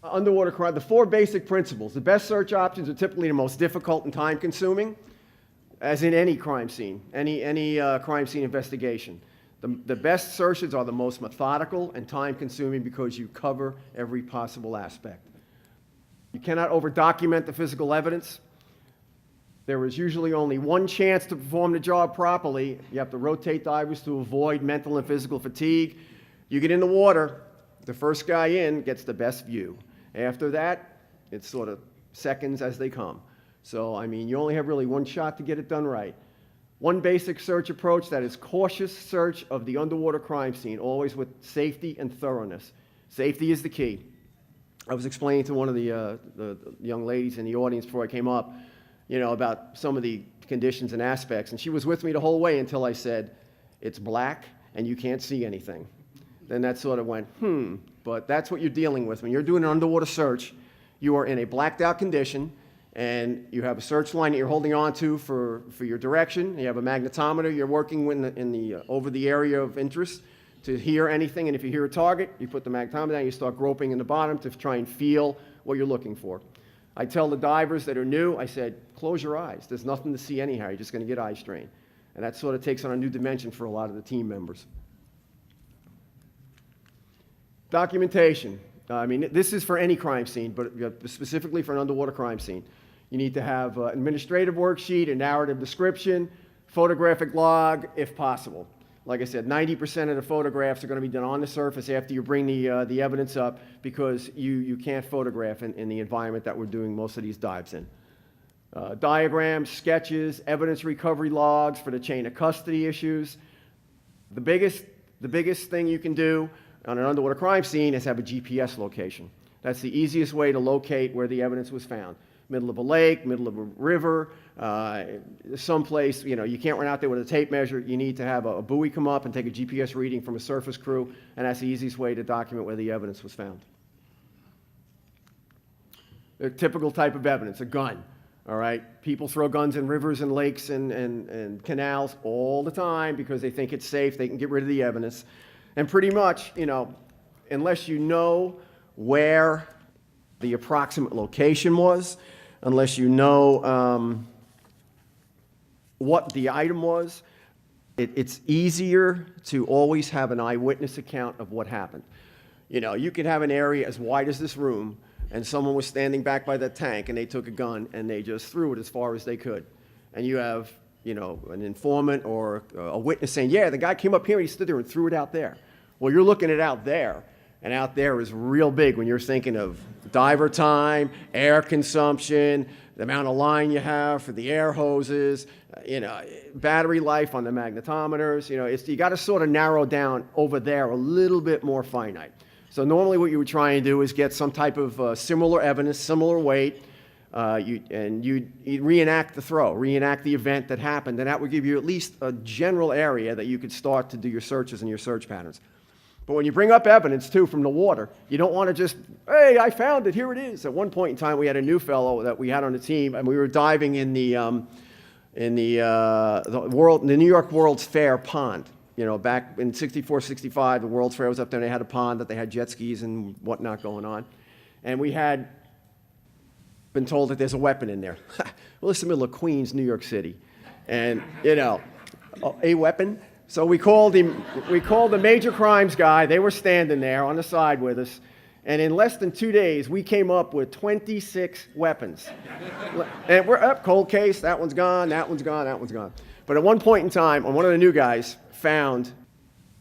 Underwater crime, the four basic principles. The best search options are typically the most difficult and time-consuming, as in any crime scene, any crime scene investigation. The best searches are the most methodical and time-consuming because you cover every possible aspect. You cannot over-document the physical evidence. There is usually only one chance to perform the job properly. You have to rotate divers to avoid mental and physical fatigue. You get in the water, the first guy in gets the best view. After that, it's sort of seconds as they come. So, I mean, you only have really one shot to get it done right. One basic search approach, that is cautious search of the underwater crime scene, always with safety and thoroughness. Safety is the key. I was explaining to one of the young ladies in the audience before I came up, about some of the conditions and aspects, and she was with me the whole way until I said, it's black and you can't see anything. Then that sort of went, but that's what you're dealing with. When you're doing an underwater search, you are in a blacked out condition, and you have a search line that you're holding on to for your direction. You have a magnetometer you're working with over the area of interest to hear anything, and if you hear a target, you put the magnetometer down, you start groping in the bottom to try and feel what you're looking for. I tell the divers that are new, I said, close your eyes. There's nothing to see anyhow. You're just going to get eye strain. And that sort of takes on a new dimension for a lot of the team members. Documentation. I mean, this is for any crime scene, but specifically for an underwater crime scene. You need to have an administrative worksheet, a narrative description, photographic log, if possible. Like I said, 90% of the photographs are going to be done on the surface after you bring the evidence up, because you can't photograph in the environment that we're doing most of these dives in. Diagrams, sketches, evidence recovery logs for the chain of custody issues. The biggest thing you can do on an underwater crime scene is have a GPS location. That's the easiest way to locate where the evidence was found. Middle of a lake, middle of a river, someplace, you can't run out there with a tape measure. You need to have a buoy come up and take a GPS reading from a surface crew, and that's the easiest way to document where the evidence was found. The typical type of evidence, a gun, all right? People throw guns in rivers and lakes and canals all the time because they think it's safe, they can get rid of the evidence. And pretty much, unless you know where the approximate location was, unless you know what the item was, it's easier to always have an eyewitness account of what happened. You could have an area as wide as this room, and someone was standing back by that tank, and they took a gun, and they just threw it as far as they could. And you have, an informant or a witness saying, yeah, the guy came up here, and he stood there and threw it out there. Well, you're looking at out there. And out there is real big when you're thinking of diver time, air consumption, the amount of line you have for the air hoses, battery life on the magnetometers. You got to sort of narrow down over there a little bit more finite. So normally what you would try and do is get some type of similar evidence, similar weight, and you'd reenact the throw, reenact the event that happened, and that would give you at least a general area that you could start to do your searches and your search patterns. But when you bring up evidence, too, from the water, you don't want to just, hey, I found it, here it is. At one point in time, we had a new fellow that we had on the team, and we were diving in the New York World's Fair pond. Back in 64, 65, the World's Fair was up there, and they had a pond that they had jet skis and whatnot going on. And we had been told that there's a weapon in there. Well, it's the middle of Queens, New York City. And, a weapon? So we called the major crimes guy. They were standing there on the side with us. And in less than 2 days, we came up with 26 weapons. And we're up, cold case, that one's gone, that one's gone, that one's gone. But at one point in time, one of the new guys found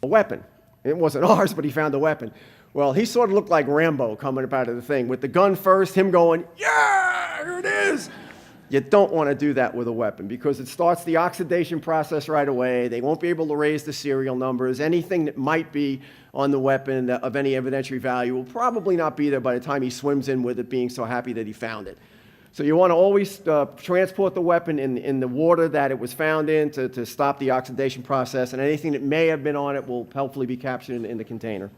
a weapon. It wasn't ours, but he found a weapon. Well, he sort of looked like Rambo coming up out of the thing. With the gun first, him going, yeah, here it is. You don't want to do that with a weapon because it starts the oxidation process right away. They won't be able to raise the serial numbers. Anything that might be on the weapon of any evidentiary value will probably not be there by the time he swims in with it, being so happy that he found it. So you want to always transport the weapon in the water that it was found in to stop the oxidation process, and anything that may have been on it will hopefully be captured in the container.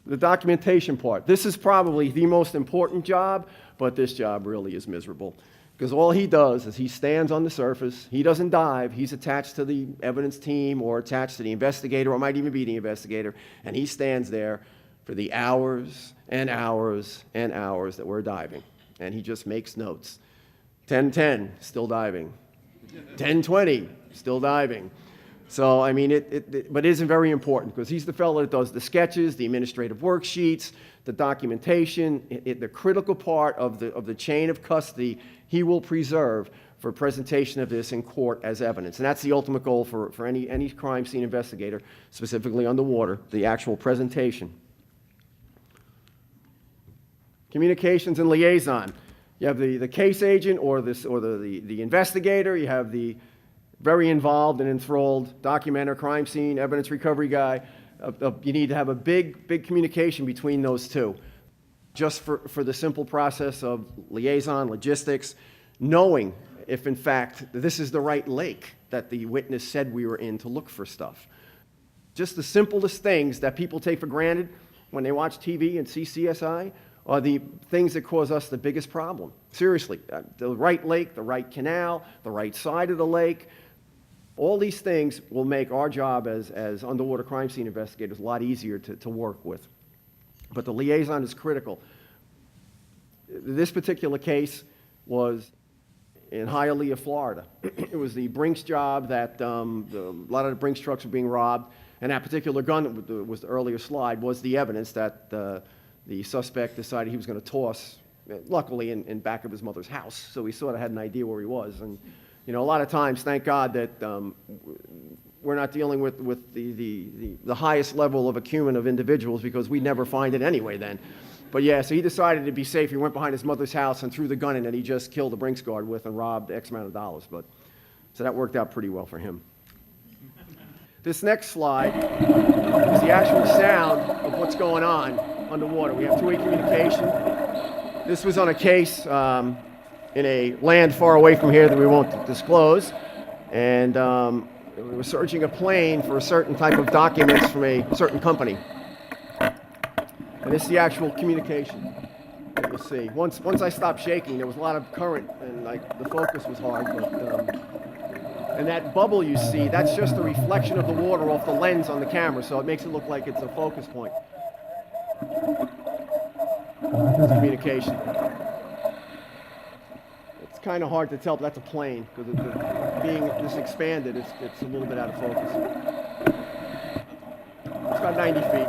The documentation part. This is probably the most important job, but this job really is miserable. Because all he does is he stands on the surface. He doesn't dive. He's attached to the evidence team or attached to the investigator, or might even be the investigator, and he stands there for the hours and hours and hours that we're diving. And he just makes notes. 10:10, still diving. 10:20, still diving. So, I mean, but it isn't very important because he's the fellow that does the sketches, the administrative worksheets, the documentation, the critical part of the chain of custody he will preserve for presentation of this in court as evidence. And that's the ultimate goal for any crime scene investigator, specifically underwater, the actual presentation. Communications and liaison. You have the case agent or the investigator. You have the very involved and enthralled documenter, crime scene, evidence recovery guy. You need to have a big communication between those two, just for the simple process of liaison, logistics, knowing if in fact this is the right lake that the witness said we were in to look for stuff. Just the simplest things that people take for granted when they watch TV and see CSI are the things that cause us the biggest problem. Seriously, the right lake, the right canal, the right side of the lake, all these things will make our job as underwater crime scene investigators a lot easier to work with. But the liaison is critical. This particular case was in Hialeah, Florida. It was the Brinks job that a lot of the Brinks trucks were being robbed, and that particular gun that was the earlier slide was the evidence that the suspect decided he was going to toss, luckily in back of his mother's house, so he sort of had an idea where he was. And you know, a lot of times, thank God that we're not dealing with the highest level of acumen of individuals, because we'd never find it anyway then. But yeah, so he decided to be safe. He went behind his mother's house and threw the gun in that he just killed a Brinks guard with and robbed X amount of dollars. So that worked out pretty well for him. This next slide is the actual sound of what's going on underwater. We have two-way communication. This was on a case in a land far away from here that we won't disclose. And we were searching a plane for a certain type of documents from a certain company. And this is the actual communication that you'll see. Once I stopped shaking, there was a lot of current, and like the focus was hard. And that bubble you see, that's just a reflection of the water off the lens on the camera, so it makes it look like it's a focus point. Communication. It's kind of hard to tell, but that's a plane, because being this expanded, it's a little bit out of focus. It's about 90 feet.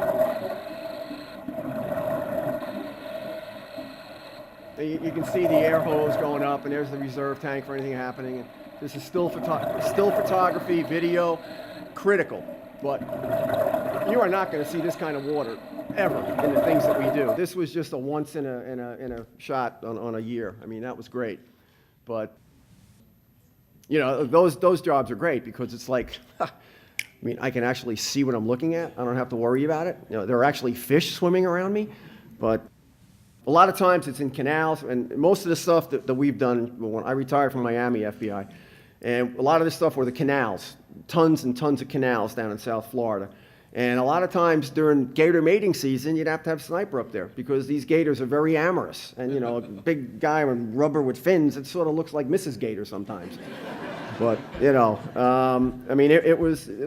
You can see the air hose going up, and there's the reserve tank for anything happening. This is still photography, video, critical. But you are not going to see this kind of water ever in the things that we do. This was just a once in a shot on a year. I mean, that was great. But you know, those jobs are great because it's like, I mean, I can actually see what I'm looking at. I don't have to worry about it. You know, there are actually fish swimming around me, but a lot of times it's in canals, and most of the stuff that we've done, when I retired from Miami FBI, and a lot of this stuff were the canals, tons and tons of canals down in South Florida. And a lot of times during gator mating season, you'd have to have a sniper up there because these gators are very amorous. And you know, a big guy in rubber with fins, it sort of looks like Mrs. Gator sometimes. But, you know, I mean,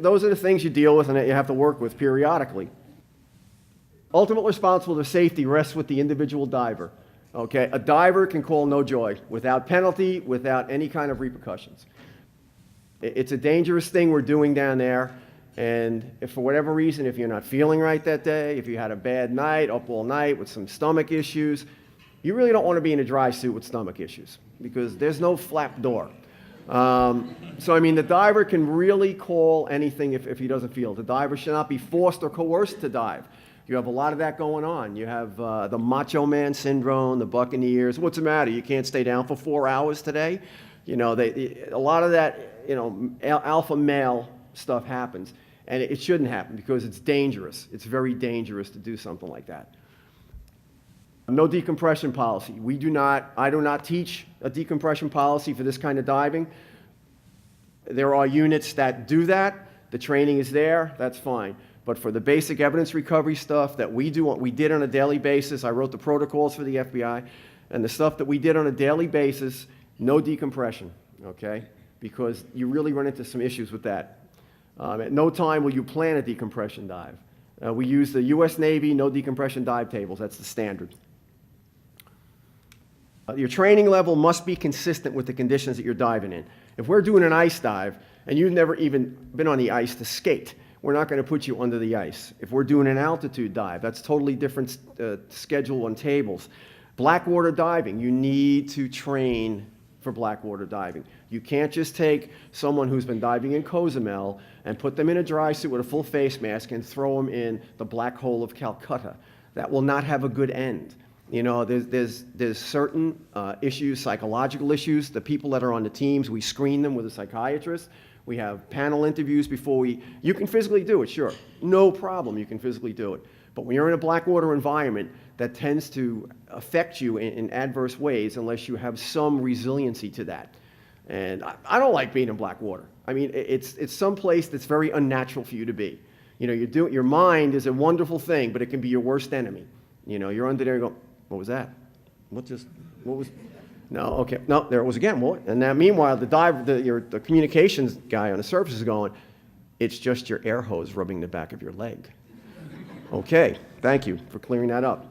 those are the things you deal with and that you have to work with periodically. Ultimate responsibility for safety rests with the individual diver. Okay, a diver can call no joy without penalty, without any kind of repercussions. It's a dangerous thing we're doing down there, and if for whatever reason, if you're not feeling right that day, if you had a bad night, up all night with some stomach issues, you really don't want to be in a dry suit with stomach issues because there's no flap door. So, I mean, the diver can really call anything if he doesn't feel. The diver should not be forced or coerced to dive. You have a lot of that going on. You have the macho man syndrome, the buccaneers. What's the matter? You can't stay down for 4 hours today? You know, a lot of that, you know, alpha male stuff happens. And it shouldn't happen because it's dangerous. It's very dangerous to do something like that. No decompression policy. I do not teach a decompression policy for this kind of diving. There are units that do that. The training is there. That's fine. But for the basic evidence recovery stuff that we did on a daily basis, I wrote the protocols for the FBI, and the stuff that we did on a daily basis, no decompression, okay? Because you really run into some issues with that. At no time will you plan a decompression dive. We use the U.S. Navy no decompression dive tables. That's the standard. Your training level must be consistent with the conditions that you're diving in. If we're doing an ice dive and you've never even been on the ice to skate, we're not going to put you under the ice. If we're doing an altitude dive, that's totally different schedule on tables. Blackwater diving, you need to train for blackwater diving. You can't just take someone who's been diving in Cozumel and put them in a dry suit with a full face mask and throw them in the black hole of Calcutta. That will not have a good end. You know, there's certain issues, psychological issues. The people that are on the teams, we screen them with a psychiatrist. We have panel interviews before you can physically do it, sure. No problem, you can physically do it. But when you're in a blackwater environment, that tends to affect you in adverse ways unless you have some resiliency to that. And I don't like being in blackwater. I mean, it's some place that's very unnatural for you to be. You know, your mind is a wonderful thing, but it can be your worst enemy. You know, you're under there and go, what was that? What was, no, okay, no, there it was again, what? And now meanwhile, the communications guy on the surface is going, it's just your air hose rubbing the back of your leg. Okay, thank you for clearing that up.